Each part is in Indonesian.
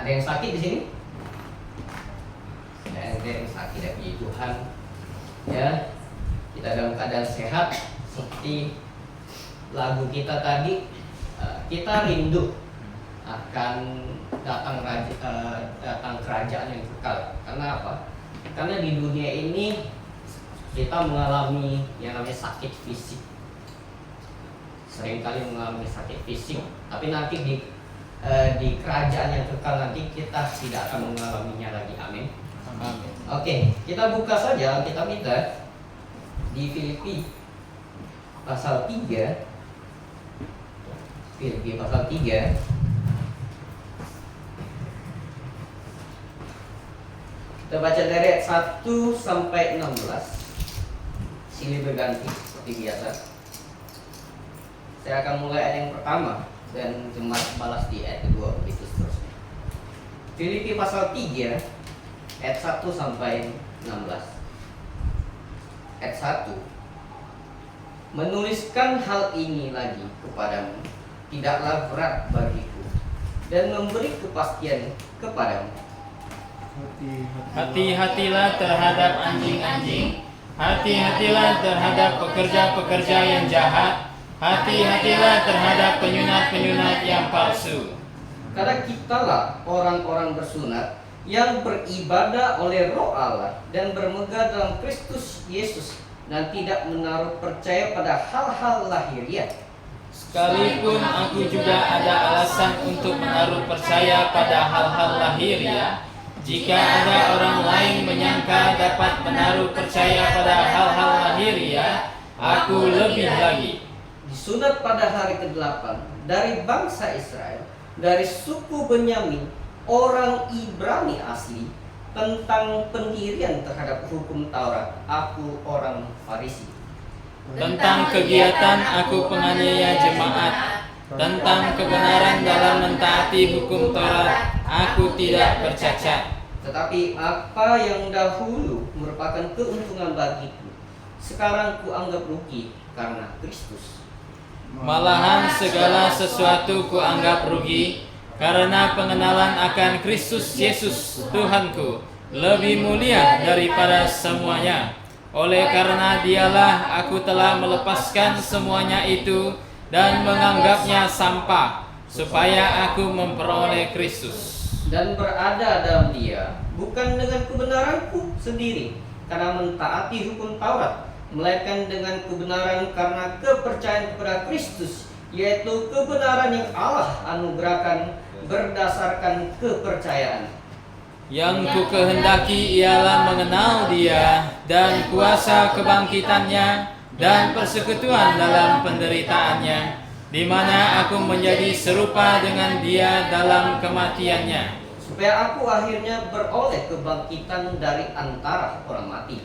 Ada yang sakit di sini? Ada yang sakit, ya puji Tuhan. Ya, kita dalam keadaan sehat seperti lagu kita tadi. Kita rindu akan datang kerajaan yang kekal. Karena apa? Karena di dunia ini kita mengalami yang namanya sakit fisik. Seringkali mengalami sakit fisik, tapi nanti di kerajaan yang kekal nanti kita tidak akan mengalaminya lagi. Amin. Oke, kita buka saja kitab kita di Filipi pasal 3. Filipi pasal 3. Kita baca dari ayat 1 sampai 16. Silih berganti seperti biasa. Saya akan mulai ayat yang pertama dan jemaat balas di ayat kedua, begitu seterusnya. Filipi pasal 3 ayat 1 sampai 16. Ayat 1. Menuliskan hal ini lagi kepadamu tidaklah berat bagiku, dan memberi kepastian kepadamu. Hati-hatilah terhadap anjing-anjing, hati-hatilah terhadap pekerja-pekerja yang jahat, hati-hatilah terhadap penyunat-penyunat yang palsu. Karena kitalah orang-orang bersunat yang beribadah oleh Roh Allah dan bermegah dalam Kristus Yesus, dan tidak menaruh percaya pada hal-hal lahiriah. Sekalipun aku juga ada alasan untuk menaruh percaya pada hal-hal lahiriah, jika ada orang lain menyangka dapat menaruh percaya pada hal-hal lahiriah, aku lebih lagi. Disunat pada hari ke-8 dari bangsa Israel, dari suku Benyamin, orang Ibrani asli, tentang pendirian terhadap hukum Taurat, aku orang Farisi. Tentang kegiatan aku penganiaya jemaat, tentang kebenaran dalam mentaati hukum Taurat, aku tidak bercacat. Tetapi apa yang dahulu merupakan keuntungan bagiku, sekarang kuanggap rugi karena Kristus. Malahan segala sesuatu kuanggap rugi, karena pengenalan akan Kristus Yesus Tuhanku lebih mulia daripada semuanya. Oleh karena dialah aku telah melepaskan semuanya itu dan menganggapnya sampah, supaya aku memperoleh Kristus. Dan berada dalam dia, bukan dengan kebenaranku sendiri karena mentaati hukum Taurat, melainkan dengan kebenaran karena kepercayaan kepada Kristus, yaitu kebenaran yang Allah anugerahkan berdasarkan kepercayaan. Yang ku kehendaki ialah mengenal dia dan kuasa kebangkitannya dan persekutuan dalam penderitaannya, di mana aku menjadi serupa dengan dia dalam kematiannya, supaya aku akhirnya beroleh kebangkitan dari antara orang mati.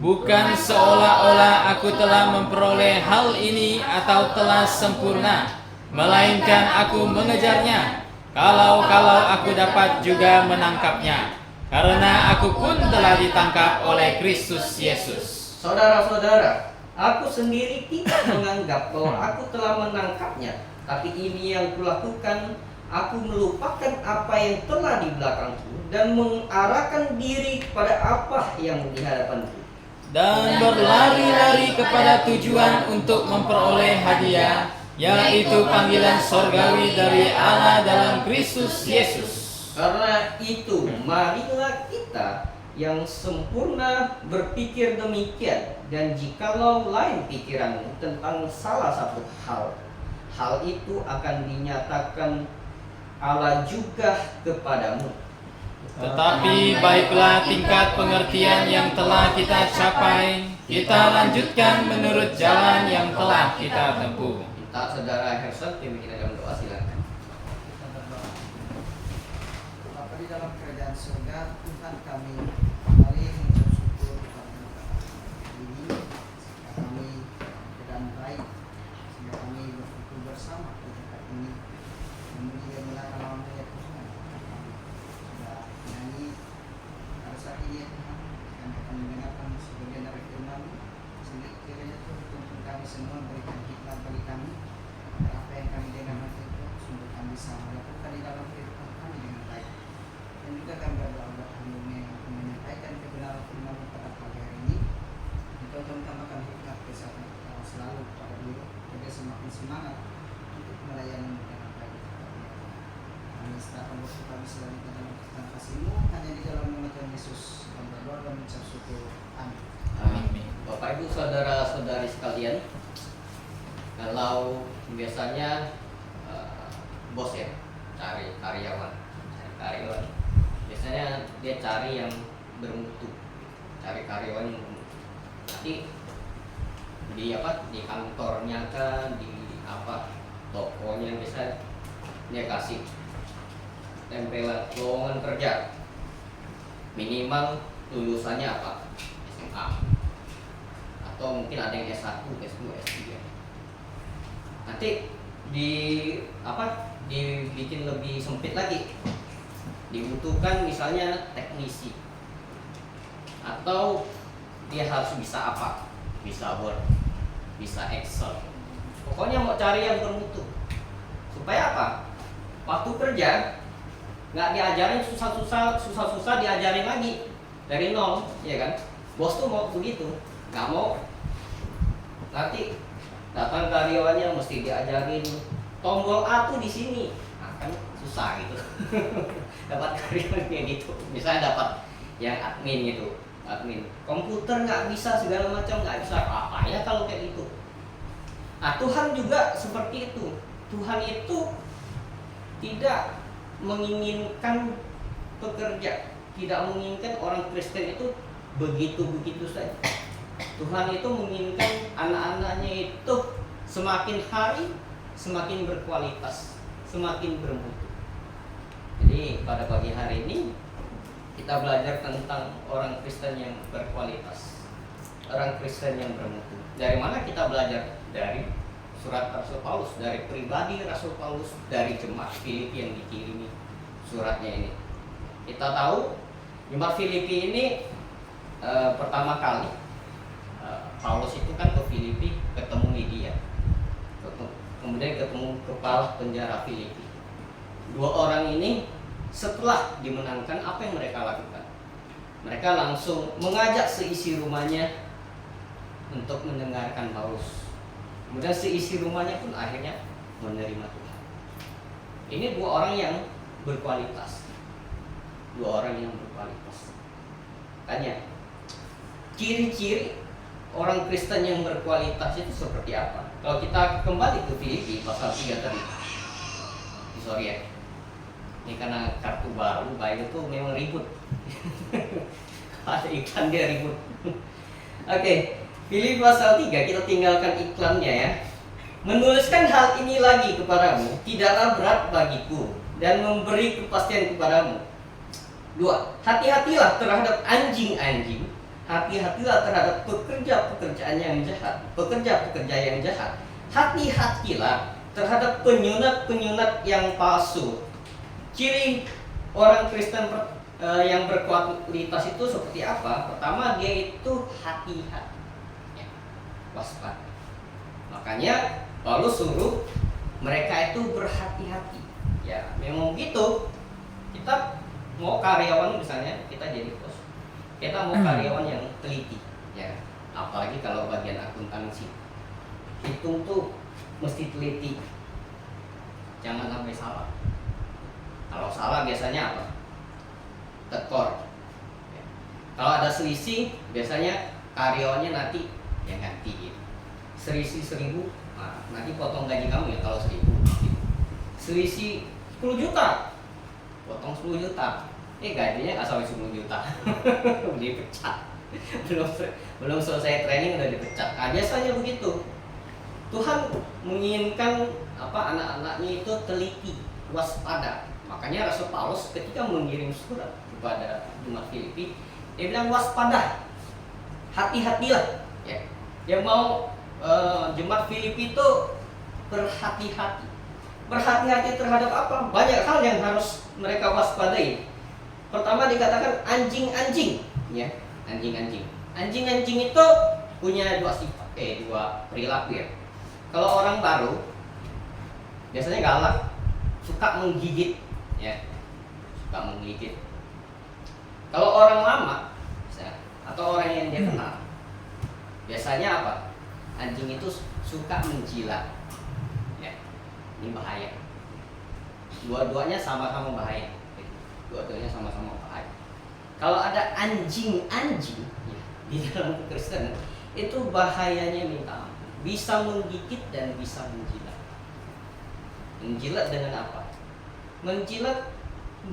Bukan seolah-olah aku telah memperoleh hal ini atau telah sempurna, melainkan aku mengejarnya, kalau aku dapat juga menangkapnya, karena aku pun telah ditangkap oleh Kristus Yesus. Saudara-saudara, aku sendiri tidak menganggap bahwa aku telah menangkapnya, tapi ini yang kulakukan, aku melupakan apa yang telah di belakangku dan mengarahkan diri kepada apa yang di hadapanku, dan berlari-lari kepada tujuan untuk memperoleh hadiah, yaitu panggilan sorgawi dari Allah dalam Kristus Yesus. Karena itu, marilah kita yang sempurna berpikir demikian, dan jikalau lain pikiranmu tentang salah satu hal itu akan dinyatakan Allah juga kepadamu. Tetapi baiklah tingkat pengertian yang telah kita capai, kita lanjutkan menurut jalan yang telah kita tempuh. Minta saudara Herson pimpin kita dalam doa, silakan. Bapa di dalam kerajaan surga, Tuhan kami kembali mengucap syukur kepada ini, sehingga kami keadaan baik, sehingga kami berkumpul bersama di tempat ini, memuliakan nama-Mu ya Tuhan. Kami sudah menyanyi pada saat ini ya Tuhan, dan akan mendengarkan sebagian dari firman-Mu, sehingga kiranya Tuhan kami semua berikan hikmat bagi kami, agar apa yang kami dengar nanti itu sungguh kami bisa melakukan di dalam kehidupan kami dengan baik. serahkan waktu kami selanjutnya dalam tentang kasih-Mu, hanya di dalam nama Tuhan Yesus kami berdoa dan mengucap syukur. Amin. Amin. Bapak Ibu saudara-saudari sekalian, kalau biasanya bos ya cari karyawan, biasanya dia cari yang bermutu, cari karyawan yang bermutu. Nanti di kantornya kan, di tokonya bisa dia kasih tempelan lowongan kerja, minimal lulusannya SMA, atau mungkin ada yang S1, S2, S3. Nanti dibikin lebih sempit lagi, dibutuhkan misalnya teknisi, atau dia harus bisa bisa Word, bisa Excel, pokoknya mau cari yang bermutu. Supaya apa? Waktu kerja nggak diajarin susah-susah diajarin lagi dari nol, ya kan? Bos tuh mau begitu, nggak mau nanti datang karyawannya mesti diajarin tombol A tuh di sini, kan susah gitu. Dapat karyawannya gitu, misalnya dapat yang admin gitu, admin komputer nggak bisa, segala macam nggak bisa, apa ya kalau kayak gitu. Nah, Tuhan juga seperti itu. Tuhan itu tidak menginginkan pekerja, tidak menginginkan orang Kristen itu begitu-begitu saja. Tuhan itu menginginkan anak-anaknya itu semakin hari semakin berkualitas, semakin bermutu. Jadi pada pagi hari ini kita belajar tentang orang Kristen yang berkualitas, orang Kristen yang bermutu. Dari mana kita belajar? Dari surat Rasul Paulus, dari pribadi Rasul Paulus, dari jemaat Filipi yang dikirimi suratnya ini. Kita tahu jemaat Filipi ini pertama kali Paulus itu kan ke Filipi, ketemu Lydia, kemudian ketemu kepala penjara Filipi. Dua orang ini setelah dimenangkan, apa yang mereka lakukan? Mereka langsung mengajak seisi rumahnya untuk mendengarkan Paulus. Kemudian seisi rumahnya pun akhirnya menerima Tuhan. Ini dua orang yang berkualitas. Dua orang yang berkualitas. Tanya, ciri-ciri orang Kristen yang berkualitas itu seperti apa? Kalau kita kembali ke Filipi pasal 3 tadi. Sorry ya. Ini karena kartu baru, baik itu memang ribut. Ada iklan dia ribut. Oke. Filipi pasal 3, kita tinggalkan iklannya ya. Menuliskan hal ini lagi kepadamu tidaklah berat bagiku, dan memberi kepastian kepadamu. 2. Hati-hatilah terhadap anjing-anjing, hati-hatilah terhadap pekerja-pekerjaan yang jahat, pekerja-pekerja yang jahat. Hati-hatilah terhadap penyunat-penyunat yang palsu. Ciri orang Kristen yang berkualitas itu seperti apa? Pertama, dia itu hati-hati, waspada. Makanya Paulus suruh mereka itu berhati-hati. Ya, memang gitu. Kita mau karyawan, misalnya kita jadi bos, kita mau karyawan yang teliti, ya. Apalagi kalau bagian akuntansi, hitung tuh mesti teliti, jangan sampai salah. Kalau salah biasanya apa? Tekor. Ya. Kalau ada selisih, biasanya karyawannya nanti yang ganti. Selisih 1.000, nah, nanti potong gaji kamu ya kalau 1.000. Selisih 10 juta, potong 10 juta. Gajinya nggak sampai 10 juta. Dipecat. belum selesai training udah dipecat. Nah, biasanya begitu. Tuhan menginginkan anak-anaknya itu teliti, waspada. Makanya Rasul Paulus ketika mengirim surat kepada jemaat Filipi, dia bilang waspada, hati-hatilah. Ya. Yang mau jemaat Filipi itu berhati-hati. Berhati-hati terhadap apa? Banyak hal yang harus mereka waspadai. Pertama dikatakan anjing-anjing, ya, anjing-anjing. Anjing-anjing itu punya dua sifat, dua perilaku ya. Kalau orang baru biasanya galak, suka menggigit, ya, suka menggigit. Kalau orang lama, atau orang yang dia kenal, biasanya apa? Anjing itu suka menjilat, ya, ini bahaya. Dua-duanya sama-sama bahaya. Dua-duanya sama-sama bahaya. Kalau ada anjing-anjing ya, di dalam kekristenan, itu bahayanya minta ampun. Bisa menggigit dan bisa menjilat. Menjilat dengan apa? Menjilat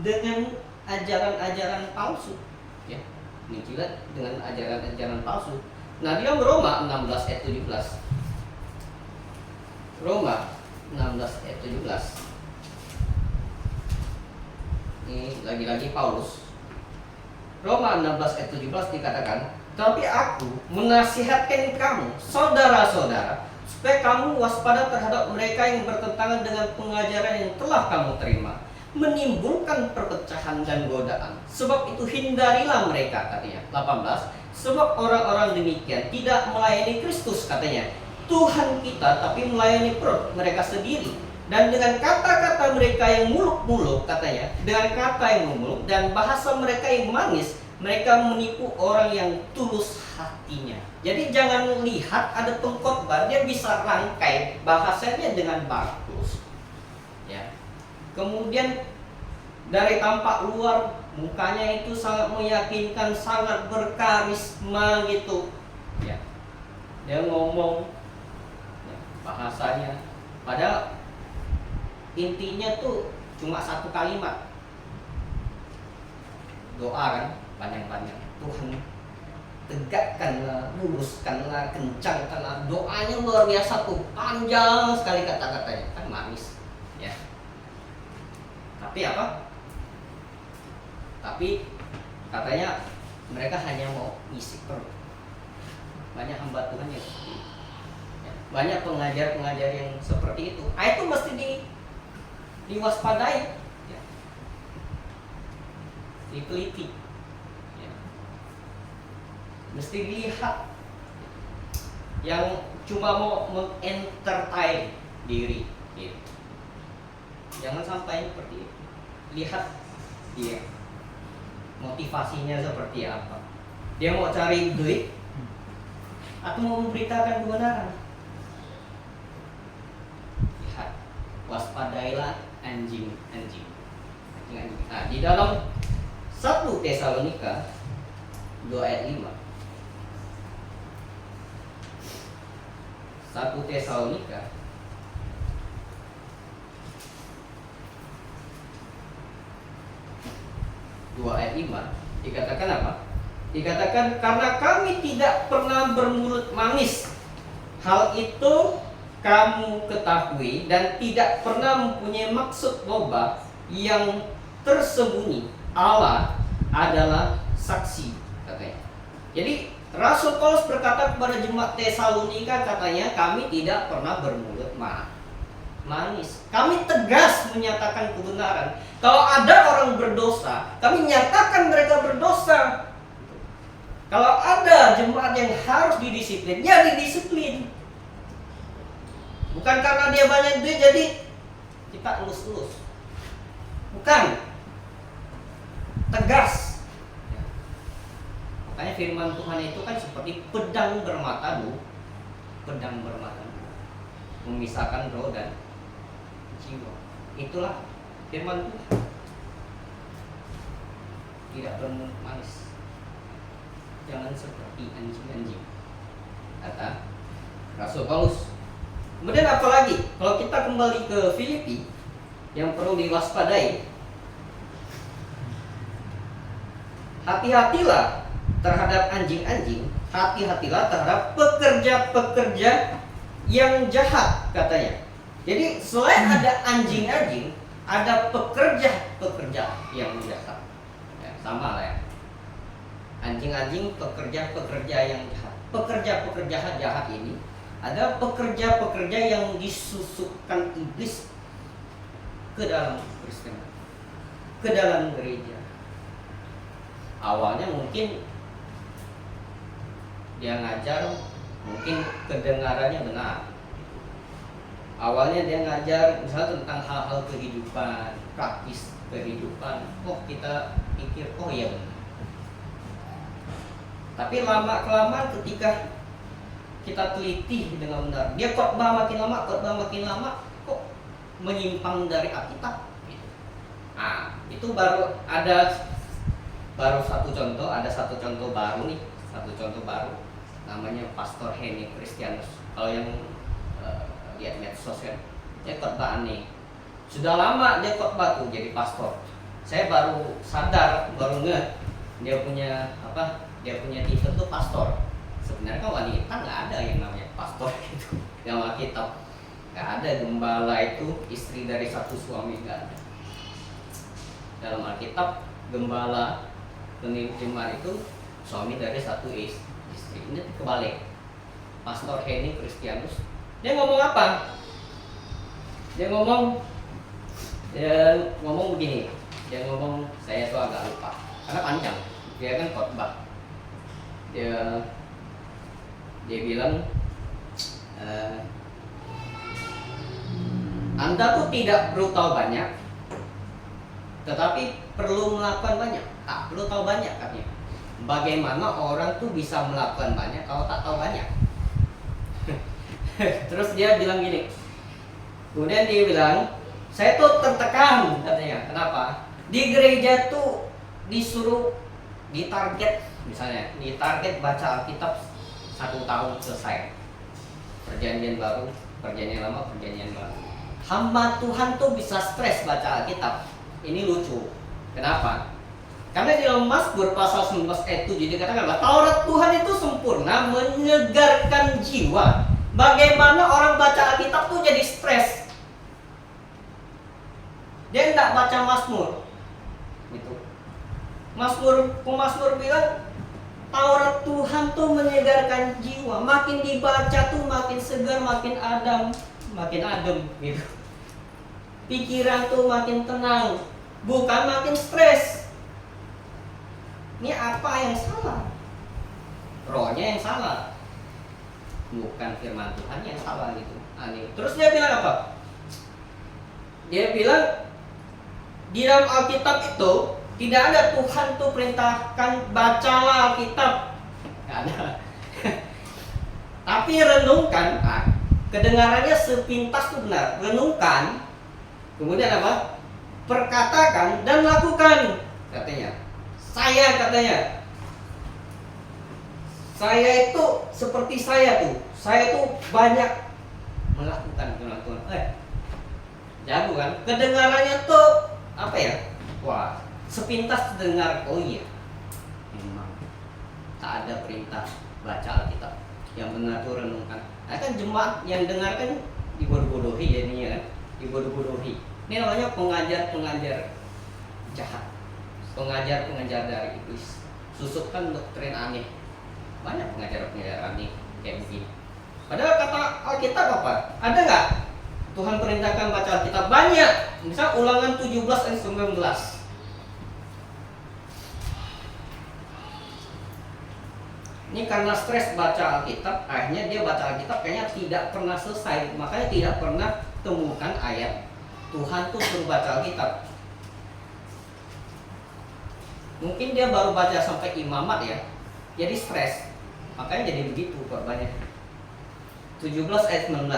dengan ajaran-ajaran palsu. Ya, menjilat dengan ajaran-ajaran palsu. Nah, di dalam Roma 16 ayat 17. Roma 16 ayat 17. Ini lagi-lagi Paulus. Roma 16 ayat 17 dikatakan, "Tapi aku menasihatkan kamu, saudara-saudara, supaya kamu waspada terhadap mereka yang bertentangan dengan pengajaran yang telah kamu terima, menimbulkan perpecahan dan godaan. Sebab itu hindarilah mereka," katanya. 18, "Sebab orang-orang demikian tidak melayani Kristus," katanya, "Tuhan kita, tapi melayani perut mereka sendiri. Dan dengan kata-kata mereka yang muluk-muluk," katanya, "dengan kata yang muluk dan bahasa mereka yang manis, mereka menipu orang yang tulus hatinya." Jadi jangan lihat ada pengkhotbah dia bisa rangkai bahasanya dengan bagus. Ya. Kemudian dari tampak luar mukanya itu sangat meyakinkan, sangat berkarisma gitu. Ya. Dia ngomong ya, bahasanya padahal intinya tuh cuma satu kalimat. Doa kan panjang-panjang. Tuhan tegakkanlah, luruskanlah, kencangkanlah. Doanya luar biasa tuh, panjang sekali kata-katanya, kan manis ya. Tapi apa? Tapi katanya mereka hanya mau ngisi perut. Banyak hamba Tuhan yang seperti itu. Ya, banyak pengajar-pengajar yang seperti itu. Itu mesti diwaspadai, ya. Diteliti, ya. Mesti dilihat. Yang cuma mau mengentertain diri, gitu. Jangan sampai seperti itu. Lihat dia motivasinya seperti apa. Dia mau cari duit atau mau memberitakan kebenaran. Lihat, waspadailah anjing-anjing. Nah, di dalam 1 Tesalonika 2 ayat 5. 1 Tesalonika 2 ayat 5 dikatakan apa? Dikatakan, "Karena kami tidak pernah bermulut manis, hal itu kamu ketahui, dan tidak pernah mempunyai maksud loba yang tersembunyi. Allah adalah saksi," katanya. Jadi Rasul Paulus berkata kepada jemaat Tesalonika, katanya, "Kami tidak pernah bermulut manis. Kami tegas menyatakan kebenaran. Kalau ada orang berdosa, kami nyatakan mereka berdosa. Kalau ada jemaat yang harus didisiplin, ya didisiplin. Bukan karena dia banyak duit jadi kita elus-elus. Bukan. Tegas. Makanya firman Tuhan itu kan seperti pedang bermata dua. Pedang bermata dua. Memisahkan roh dan jiwa. Itulah firman Tuhan. Tidak bermulut manis. Jangan seperti anjing-anjing, kata Rasul Paulus. Kemudian apa lagi? Kalau kita kembali ke Filipi, yang perlu diwaspadai, hati-hatilah terhadap anjing-anjing, hati-hatilah terhadap pekerja-pekerja yang jahat, katanya. Jadi selain ada anjing-anjing, ada pekerja-pekerja yang jahat. Ya, sama lah ya. Anjing-anjing, pekerja-pekerja yang jahat. Pekerja-pekerja jahat ini ada pekerja-pekerja yang disusupkan iblis ke dalam Kristen, ke dalam gereja. Awalnya mungkin dia ngajar, mungkin kedengarannya benar. Awalnya dia ngajar misalnya tentang hal-hal kehidupan, praktis kehidupan. Oh, kita pikir, oh iya benar. Tapi lama-kelamaan ketika kita teliti dengan benar, dia khotbah makin lama, kok menyimpang dari Alkitab. Gitu. Itu baru satu contoh baru nih, namanya Pastor Henny Christianus. Kalau yang lihat medsos kan, dia khotbah aneh. Sudah lama dia khotbah tuh jadi pastor. Saya baru sadar, baru ngeh dia punya titel tuh pastor. Sebenarnya kan wanita nggak ada yang namanya pastor gitu. Dalam Alkitab nggak ada gembala itu istri dari satu suami, nggak ada. Dalam Alkitab gembala jemaat itu suami dari satu istri. Ini kebalik. Pastor Henny Christianus dia ngomong apa? Dia ngomong begini. Dia ngomong, saya tuh agak lupa karena panjang. Dia kan khotbah. Dia bilang Anda tuh tidak perlu tahu banyak, tetapi perlu melakukan banyak. Perlu tahu banyak katanya. Bagaimana orang tuh bisa melakukan banyak kalau tak tahu banyak? Terus dia bilang gini. Kemudian dia bilang, saya tuh tertekan katanya. Kenapa? Di gereja tuh disuruh ditarget, misalnya ditarget baca Alkitab 1 tahun selesai. Perjanjian baru, perjanjian lama, perjanjian baru. Hamba Tuhan tuh bisa stres baca Alkitab. Ini lucu. Kenapa? Karena di dalam Mazmur pasal 19 ayat 7 dikatakan bahwa Taurat Tuhan itu sempurna, menyegarkan jiwa. Bagaimana orang baca Alkitab tuh jadi stres? Dia tidak baca Mazmur. Gitu. Pemazmur bilang Taurat Tuhan tuh menyegarkan jiwa. Makin dibaca tuh makin segar, makin adem gitu. Pikiran tuh makin tenang, bukan makin stres. Ini apa yang salah? Rohnya yang salah, bukan firman Tuhan yang salah gitu. Aneh. Terus dia bilang apa? Dia bilang di dalam Alkitab itu tidak ada Tuhan tuh perintahkan bacalah Alkitab, nggak ada. Tapi renungkan, kedengarannya sepintas tuh benar. Renungkan, kemudian apa? Perkatakan dan lakukan, katanya. Saya itu seperti saya tuh banyak melakukan firman Tuhan. Jago kan? Kedengarannya tuh apa ya? Wah, sepintas dengar. Oh iya, memang tak ada perintah baca Alkitab. Yang benar tuh renungkan. Nah, kan jemaat yang dengar kan dibodoh-bodohi jadinya kan? Dibodoh-bodohi. Ini namanya pengajar jahat. Pengajar dari iblis. Susupkan doktrin aneh. Banyak pengajar aneh kayak begini. Padahal kata Alkitab apa? Ada nggak Tuhan perintahkan baca Alkitab? Banyak. Misal Ulangan 17 ayat 19. Ini karena stres baca Alkitab, akhirnya dia baca Alkitab kayaknya tidak pernah selesai. Makanya tidak pernah temukan ayat Tuhan tuh suruh baca Alkitab. Mungkin dia baru baca sampai imamat ya, jadi stres, makanya jadi begitu korbannya. 17 ayat 19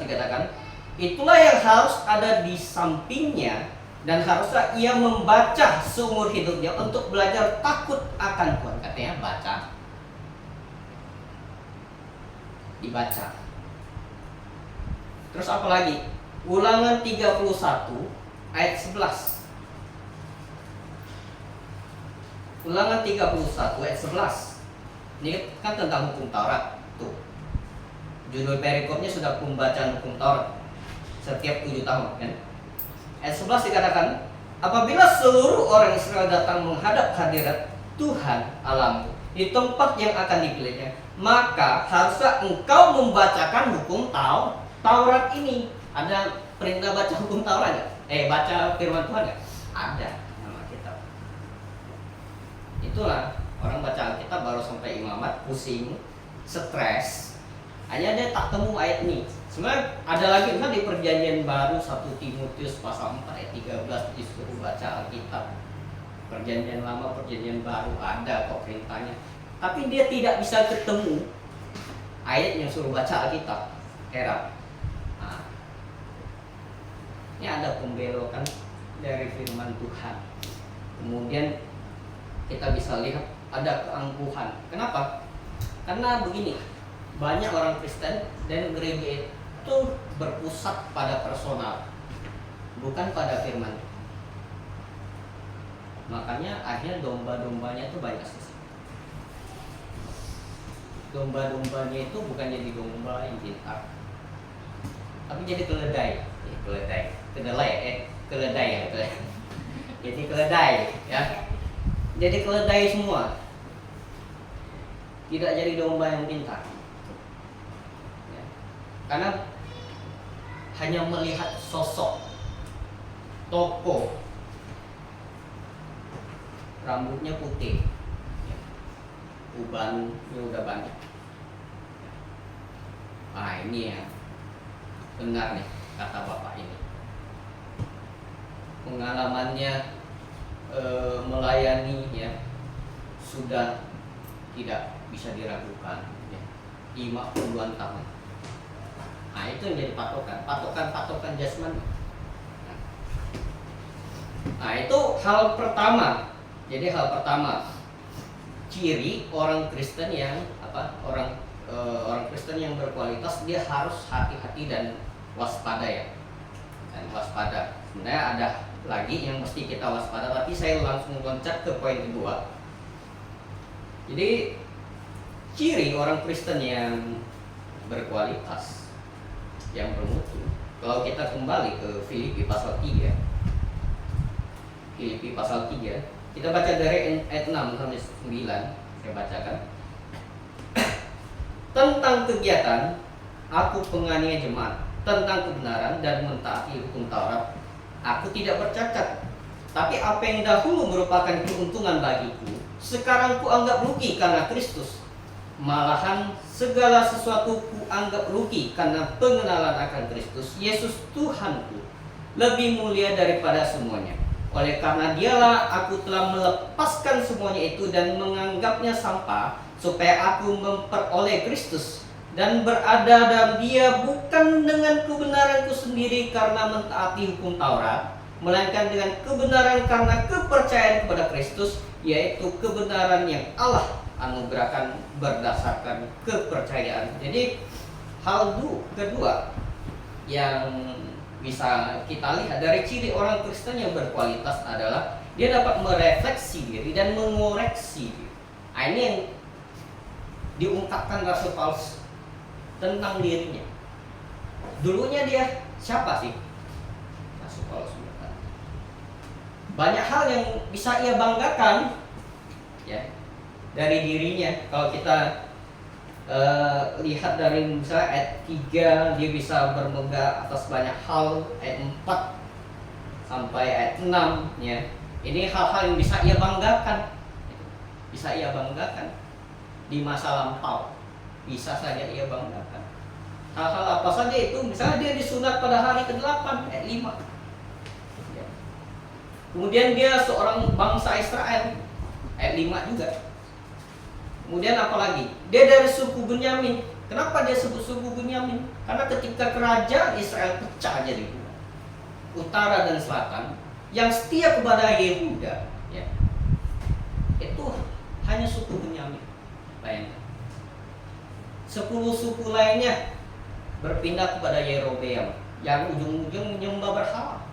dikatakan, itulah yang harus ada di sampingnya dan haruslah ia membaca seumur hidupnya untuk belajar takut akan Tuhan. Katanya dibaca. Terus apa lagi? Ulangan 31 ayat 11. Ulangan 31 ayat 11. Ini kan tentang hukum Taurat. Tuh. Judul perikopnya sudah pembacaan hukum Taurat setiap 7 tahun kan. Ayat 11 dikatakan, apabila seluruh orang Israel datang menghadap hadirat Tuhan Allahmu di tempat yang akan dipilihnya, maka haruslah engkau membacakan hukum Taurat ini. Ada perintah baca hukum Taurat nggak? Baca firman Tuhan nggak? Ada nama kitab. Itulah orang baca Alkitab baru sampai imamat, pusing, stres. Hanya dia tak temu ayat ini. Sebenarnya ada lagi kan di perjanjian baru 1 Timotius pasal 4 ayat 13 disuruh baca Alkitab. Perjanjian lama, perjanjian baru ada kok perintahnya. Tapi dia tidak bisa ketemu ayat yang suruh baca Alkitab. Ini ada pembelokan dari firman Tuhan. Kemudian kita bisa lihat ada keangkuhan. Kenapa? Karena begini, banyak orang Kristen dan gereja itu berpusat pada personal, bukan pada firman. Makanya akhirnya domba-dombanya itu banyak sih. Domba-dombanya itu bukan jadi domba yang pintar, tapi jadi keledai. Keledai ya. Jadi keledai ya. Jadi keledai semua. Tidak jadi domba yang pintar. Ya. Karena hanya melihat sosok tokoh, rambutnya putih, ya. Ubannya udah banyak. Ah, ini ya benar nih kata bapak ini. Pengalamannya melayani ya sudah tidak bisa diragukan ya. 50-an tahun. Nah, itu yang jadi patokan jasmani. Nah, itu hal pertama. Jadi hal pertama, ciri orang Kristen yang orang Kristen yang berkualitas, dia harus hati-hati dan waspada ya. Dan waspada. Sebenarnya ada lagi yang mesti kita waspada, tapi saya langsung loncat ke poin kedua. Jadi ciri orang Kristen yang berkualitas, yang bermutu. Kalau kita kembali ke Filipi pasal 3. Filipi pasal 3. Kita baca dari ayat 6 sampai 9. Saya bacakan. Tentang kegiatan aku penganiaya jemaat, tentang kebenaran dan mentaati hukum Taurat, aku tidak bercacat. Tapi apa yang dahulu merupakan keuntungan bagiku, sekarang kuanggap rugi karena Kristus. Malahan segala sesuatu kuanggap rugi karena pengenalan akan Kristus Yesus Tuhanku, lebih mulia daripada semuanya. Oleh karena dialah aku telah melepaskan semuanya itu dan menganggapnya sampah, supaya aku memperoleh Kristus dan berada dalam Dia, bukan dengan kebenaranku sendiri karena mentaati hukum Taurat, melainkan dengan kebenaran karena kepercayaan kepada Kristus, yaitu kebenaran yang Allah anugerahkan berdasarkan kepercayaan. Jadi hal kedua yang bisa kita lihat dari ciri orang Kristen yang berkualitas adalah dia dapat merefleksi diri dan mengoreksi diri. Nah, ini yang diungkapkan Rasul Paulus tentang dirinya. Dulunya dia siapa sih? Rasul Paulus berkata, banyak hal yang bisa ia banggakan ya dari dirinya. Kalau kita lihat dari misalnya ayat 3, dia bisa bermegah atas banyak hal. Ayat 4 sampai ayat 6 ya. Ini hal-hal yang bisa ia banggakan. Bisa ia banggakan di masa lampau. Bisa saja ia banggakan. Hal-hal apa saja itu, misalnya dia disunat pada hari ke-8 ayat 5 ya. Kemudian dia seorang bangsa Israel ayat 5 juga. Kemudian apalagi? Dia dari suku Benyamin. Kenapa dia sebut suku Benyamin? Karena ketika kerajaan Israel pecah jadi dua, utara dan selatan, yang setia kepada Yehuda ya, itu hanya suku Benyamin. Bayangkan, 10 suku lainnya berpindah kepada Yerobeam yang ujung-ujung menyembah berhala.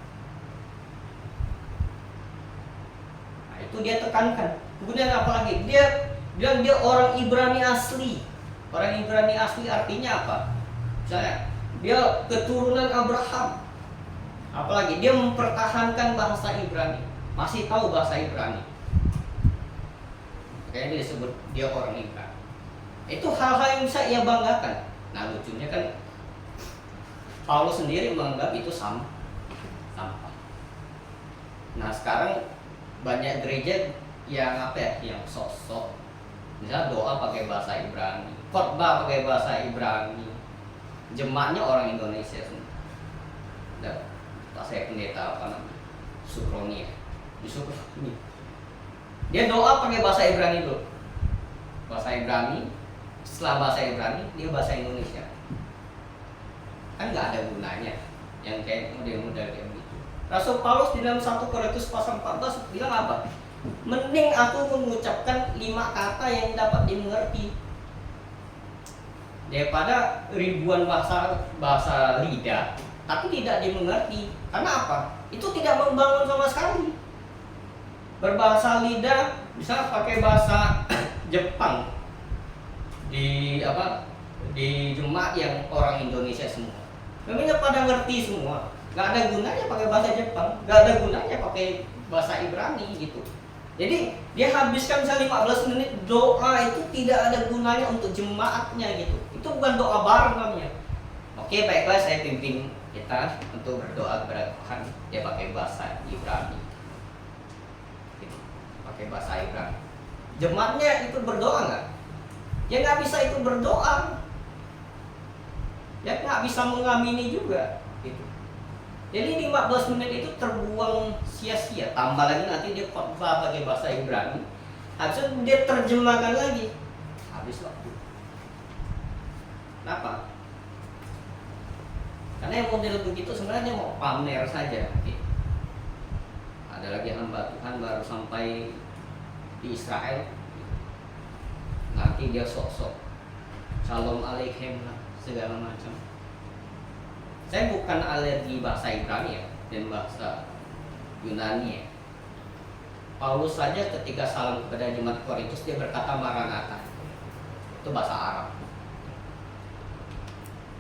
Nah, itu dia tekankan. Kemudian apalagi? Dia bilang dia orang Ibrani asli. Orang Ibrani asli artinya apa? Misalnya dia keturunan Abraham. Apalagi dia mempertahankan bahasa Ibrani, masih tahu bahasa Ibrani. Makanya dia disebut dia orang Ibrani. Itu hal-hal yang bisa ia banggakan. Nah, lucunya kan Paulus sendiri menganggap itu sampah. Nah, sekarang banyak gereja yang yang sok-sok. Misalnya doa pakai bahasa Ibrani, khotbah pakai bahasa Ibrani, jemaatnya orang Indonesia semua. Dan saya pendeta Sukroni ya, di Sukroni. Dia doa pakai bahasa Ibrani dulu, bahasa Ibrani. Setelah bahasa Ibrani, dia bahasa Indonesia. Kan nggak ada gunanya, yang kayak model-model kayak gitu. Rasul Paulus di dalam 1 Korintus pasal 14 bilang apa? Mending aku mengucapkan 5 kata yang dapat dimengerti daripada ribuan bahasa lidah tapi tidak dimengerti. Karena apa? Itu tidak membangun sama sekali. Berbahasa lidah, misalnya pakai bahasa Jepang di jemaat yang orang Indonesia semua, memangnya pada ngerti semua. Gak ada gunanya pakai bahasa Jepang, gak ada gunanya pakai bahasa Ibrani gitu. Jadi dia habiskan misalnya 15 menit doa itu tidak ada gunanya untuk jemaatnya gitu. Itu bukan doa bareng namanya. Oke, baiklah, saya pimpin kita untuk berdoa kepada Tuhan. Dia pakai bahasa Ibrani gitu. Pakai bahasa Ibrani. Jemaatnya ikut berdoa nggak? Ya nggak bisa ikut berdoa. Ya nggak bisa mengamini juga gitu. Jadi 15 menit itu terbuang sia-sia. Tambah lagi nanti dia khotbah pakai bahasa Ibrani. Habis itu dia terjemahkan lagi. Habis waktu. Kenapa? Karena yang model begitu sebenarnya mau pamer saja. Gitu. Ada lagi hamba Tuhan baru sampai di Israel. Nanti dia sok-sok Shalom Aleichem lah, segala macam. Saya bukan alergi bahasa Ibrani ya dan bahasa Yunani ya. Paulus saja ketika salam kepada jemaat Korintus dia berkata Maranatha. Itu bahasa Arab.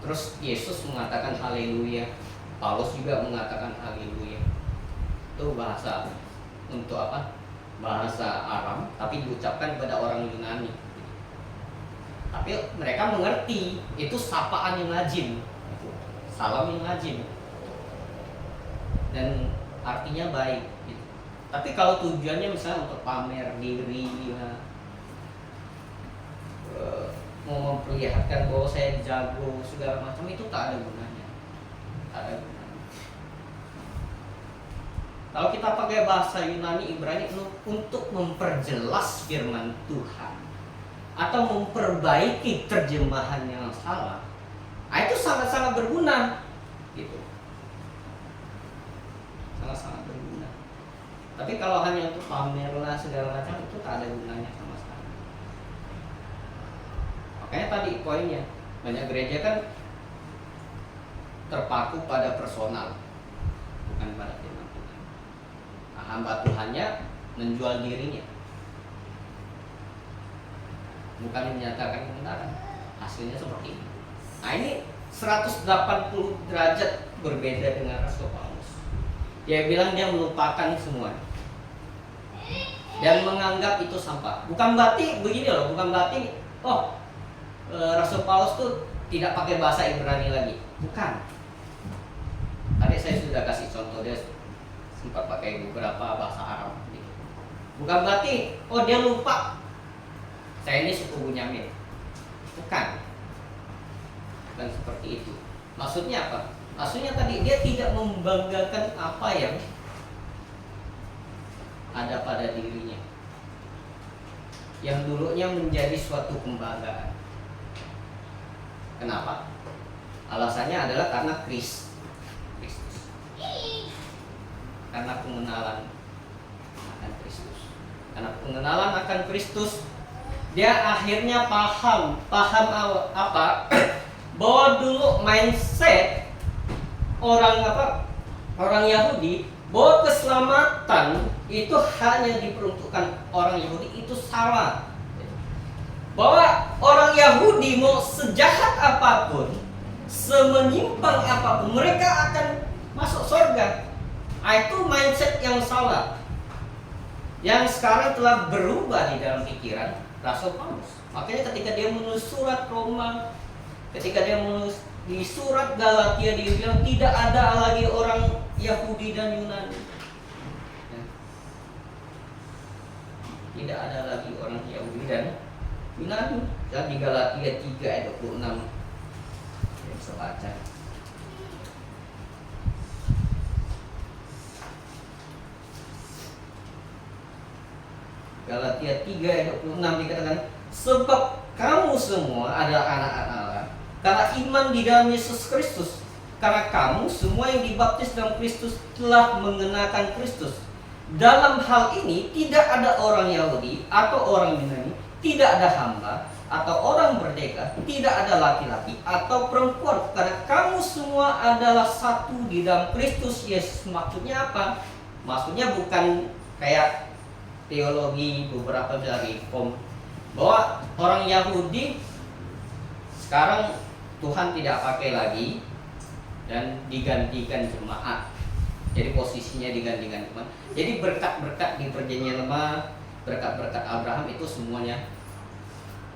Terus Yesus mengatakan haleluya. Paulus juga mengatakan haleluya. Itu bahasa untuk apa? Bahasa Aram tapi diucapkan kepada orang Yunani. Tapi mereka mengerti itu sapaan yang lazim. Salam yang lazim dan artinya baik gitu. Tapi kalau tujuannya misalnya untuk pamer diri ya, mau memperlihatkan bahwa saya jago segala macam, itu tak ada gunanya. Tak ada gunanya. Kalau kita pakai bahasa Yunani Ibrani untuk memperjelas firman Tuhan atau memperbaiki terjemahan yang salah, itu sangat-sangat berguna gitu. Sangat-sangat berguna. Tapi kalau hanya untuk pamer lah segala macam, itu tak ada gunanya sama sekali. Makanya tadi poinnya, banyak gereja kan terpaku pada personal, bukan pada firman Tuhan. Nah, hamba Tuhannya menjual dirinya, bukan menyatakan kebenaran. Hasilnya seperti ini. Nah ini 180 derajat berbeda dengan Rasul Paulus. Dia bilang dia melupakan semua dan menganggap itu sampah. Bukan berarti begini loh, bukan berarti Rasul Paulus tuh tidak pakai bahasa Ibrani lagi. Bukan. Tadi saya sudah kasih contoh, dia sempat pakai beberapa bahasa Arab. Bukan berarti dia lupa saya ini suku Bunyamin. Bukan. Dan seperti itu. Maksudnya apa? Maksudnya tadi dia tidak membanggakan apa yang ada pada dirinya, yang dulunya menjadi suatu kebanggaan. Kenapa? Alasannya adalah karena Kristus. Karena pengenalan akan Kristus. Karena pengenalan akan Kristus, dia akhirnya paham apa? Bahwa dulu mindset orang Yahudi bahwa keselamatan itu hanya diperuntukkan orang Yahudi, itu salah. Bahwa orang Yahudi mau sejahat apapun, semenyimpang apapun, mereka akan masuk surga. Itu mindset yang salah, yang sekarang telah berubah di dalam pikiran Rasul Paulus. Makanya ketika dia menulis surat Roma, ketika dia menulis di surat Galatia, dia bilang tidak ada lagi orang Yahudi dan Yunani. Tidak ada lagi orang Yahudi dan Yunani. Dan di Galatia 3 ayat 26 kita bisa baca. Galatia 3 ayat 26 dikatakan, sebab kamu semua adalah anak-anak Allah karena iman di dalam Yesus Kristus. karena kamu semua yang dibaptis dalam Kristus telah mengenakan Kristus. Dalam hal ini tidak ada orang Yahudi atau orang Yunani, tidak ada hamba atau orang merdeka, tidak ada laki-laki atau perempuan, karena kamu semua adalah satu di dalam Kristus Yesus. Maksudnya apa? Maksudnya bukan kayak teologi beberapa dari bahwa orang Yahudi sekarang Tuhan tidak pakai lagi dan digantikan jemaat. Jadi posisinya digantikan jemaat. Jadi berkat-berkat di perjanjian lama, berkat-berkat Abraham itu semuanya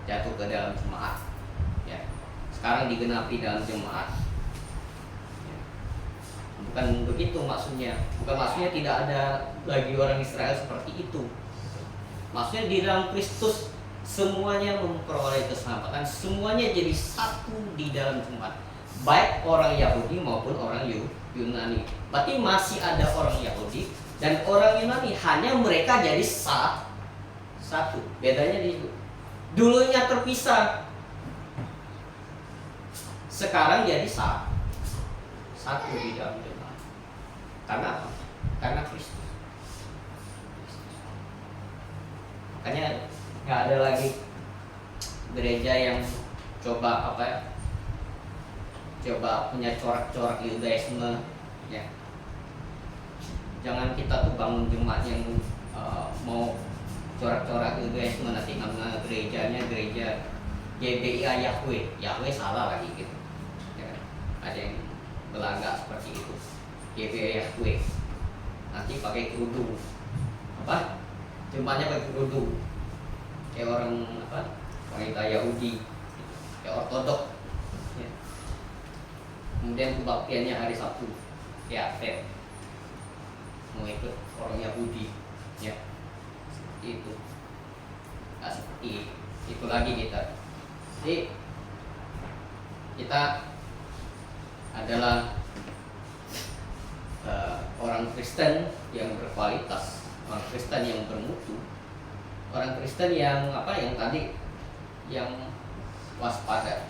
jatuh ke dalam jemaat. Ya. Sekarang digenapi dalam jemaat. Ya. Bukan begitu maksudnya. Bukan maksudnya tidak ada lagi orang Israel seperti itu. Maksudnya di dalam Kristus semuanya memperoleh keselamatan, semuanya jadi satu di dalam jemaat, baik orang Yahudi maupun orang Yunani. Berarti masih ada orang Yahudi dan orang Yunani, hanya mereka jadi satu. Bedanya di situ. Dulunya terpisah, sekarang jadi satu di dalam jemaat. Karena apa? Karena Kristus. Makanya nggak ada lagi gereja yang coba punya corak-corak Yudaisme, ya. Jangan kita tuh bangun jemaat yang mau corak-corak Yudaisme, nanti nama gerejanya gereja GBI Yahweh salah lagi gitu, ya. Ada yang belangga seperti itu, GBI Yahweh, nanti pakai kerudung, jemaatnya pakai kerudung kayak orang wanita Yahudi, kayak ortodok, ya. Kemudian kebaktiannya hari Sabtu, ya mau ikut orang Yahudi, ya. Itu nggak seperti itu lagi kita. Jadi kita adalah orang Kristen yang berkualitas, orang Kristen yang bermutu, orang Kristen yang tadi yang waspada,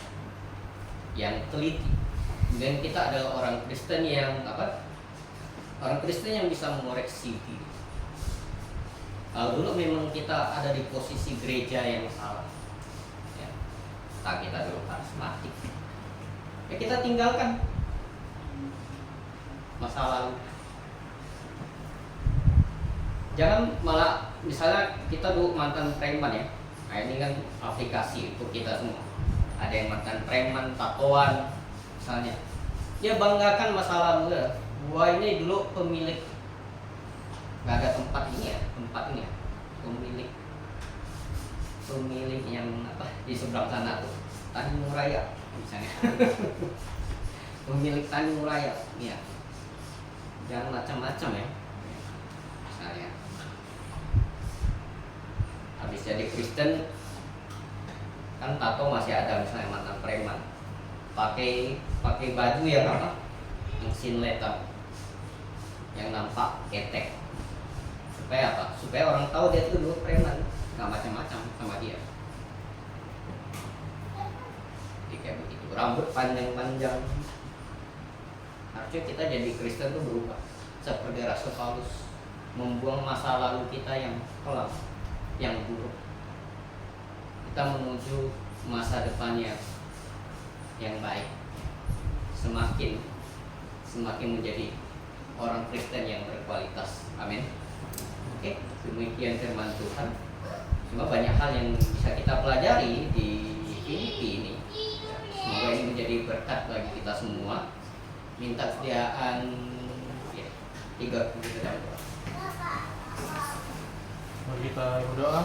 yang teliti. Dan kita adalah orang Kristen yang orang Kristen yang bisa mengoreksi diri. Kalau dulu memang kita ada di posisi gereja yang salah, ya. Kita dulu karismatik, ya kita tinggalkan masa lalu. Jangan malah misalnya kita dulu mantan preman, ya. Nah ini kan aplikasi untuk kita semua. Ada yang mantan preman, tatoan misalnya. Ya banggakan masa lalu. Gua ini dulu pemilik, nggak ada tempat ini ya, pemilik yang di seberang sana tuh, Tanjung Raya misalnya. Pemilik Tanjung Raya, ya. Jangan macam-macam ya. Misalnya habis jadi Kristen kan tato masih ada, misalnya mantan preman pakai baju yang yang sinletan, yang nampak ketek, supaya apa? Supaya orang tahu dia itu dulu preman, nggak macam-macam sama dia. Jadi kayak begitu, rambut panjang-panjang. Harusnya kita jadi Kristen tuh berubah seperti Rasul Paulus, membuang masa lalu kita yang kelam, yang buruk. Kita menuju masa depannya yang baik, semakin menjadi orang Kristen yang berkualitas. Amin. Oke, demikian firman Tuhan. Cuma banyak hal yang bisa kita pelajari di Filipi ini. Semoga ini menjadi berkat bagi kita semua. Minta kesediaan 30 dalam doa. Mari kita berdoa.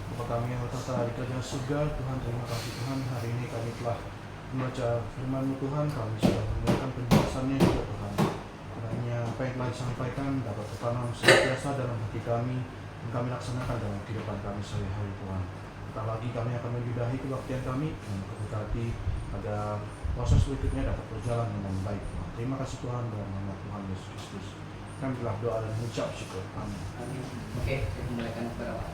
Bapa kami yang bertata di kerajaan surga, Tuhan, terima kasih Tuhan, hari ini kami telah membaca firman-Mu Tuhan, kami sudah mendengarkan penjelasannya juga Tuhan. Kiranya apa yang telah disampaikan dapat tertanam senantiasa dalam hati kami dan kami laksanakan dalam kehidupan kami sehari-hari Tuhan. Entah lagi kami akan menyudahi kebaktian kami dan berkati agar proses berikutnya dapat berjalan dengan baik Tuhan. Terima kasih Tuhan, dalam nama Tuhan Yesus Kristus kami telah doa dan mengucap syukur. Amin. Oke, saya kembalikan kepada Pak.